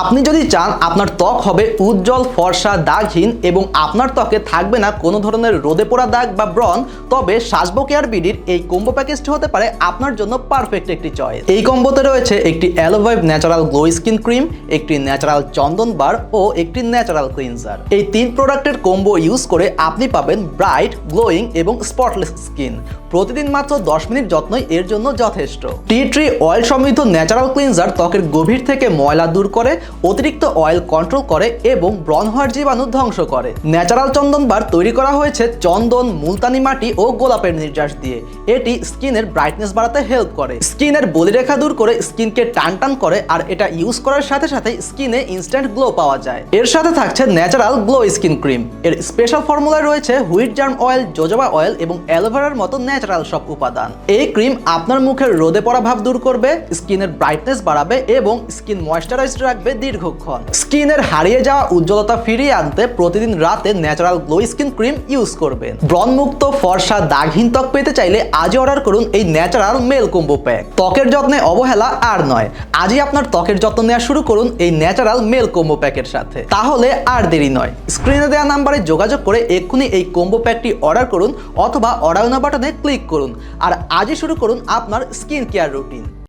আপনি যদি চান আপনার ত্বক হবে উজ্জ্বল, ফর্সা, দাগহীন এবং আপনার ত্বকে থাকবে না কোনো ধরনের রোদে পোড়া দাগ বা ব্রণ, তবে সাসবো কেয়ার বিডির এই কম্বো প্যাকেজটি হতে পারে আপনার জন্য পারফেক্ট একটি চয়েস। এই কম্বোতে রয়েছে একটি অ্যালোভাইভ ন্যাচারাল গ্লো স্কিন ক্রিম, একটি ন্যাচারাল চন্দন বার ও একটি ন্যাচারাল ক্লিনজার। এই 3 প্রোডাক্টের কম্বো ইউজ করে আপনি পাবেন ব্রাইট, গ্লোয়িং এবং স্পটলেস স্কিন। প্রতিদিন মাত্র 10 মিনিট যত্নই এর জন্য যথেষ্ট। টি ট্রি অয়েল সমৃদ্ধ ন্যাচারাল ক্লিনজার ত্বকের গভীর থেকে ময়লা দূর করে, অতিরিক্ত অয়েল কন্ট্রোল করে এবং ব্রণ হওয়ার জীবাণু ধ্বংস করে। ন্যাচারাল চন্দন বার তৈরি করা হয়েছে চন্দন, মুলতানি মাটি ও গোলাপের নির্যাস দিয়ে। এটি স্কিনের ব্রাইটনেস বাড়াতে হেল্প করে, স্কিনের বলিরেখা দূর করে স্কিনকে টান টান করে, আর এটা ইউজ করার সাথে সাথে স্কিনে ইনস্ট্যান্ট গ্লো পাওয়া যায়। এর সাথে থাকছে ন্যাচারাল গ্লো স্কিন ক্রিম। এর স্পেশাল ফর্মুলায় রয়েছে wheat germ oil, jojoba oil এবং অ্যালোভেরার মতো ন্যাচারাল সব উপাদান। এই ক্রিম আপনার মুখের রোদে পড়া ভাব দূর করবে, স্কিনের ব্রাইটনেস বাড়াবে এবং স্কিন ময়েশ্চারাইজড রাখবে দীর্ঘক্ষণ। স্কিনের হারিয়ে যাওয়া উজ্জ্বলতা ফিরিয়ে আনতে প্রতিদিন রাতে natural glow skin cream use করবেন। ব্রণমুক্ত, ফর্সা, দাগহীন ত্বক পেতে চাইলে আজই অর্ডার করুন এই ন্যাচারাল মেল কম্বো প্যাক। ত্বকের যত্নে অবহেলা আর নয়, আজই আপনার ত্বকের যত্ন নেওয়া শুরু করুন এই ন্যাচারাল মেল কম্বো প্যাকের সাথে। তাহলে আর দেরি নয়, স্ক্রিনে দেওয়া নাম্বারে যোগাযোগ করে এক্ষুনি এই কম্বো প্যাকটি অর্ডার করুন অথবা অর্ডার নাও বাটনে ক্লিক করুন আর আজই শুরু করুন আপনার স্কিন কেয়ার রুটিন।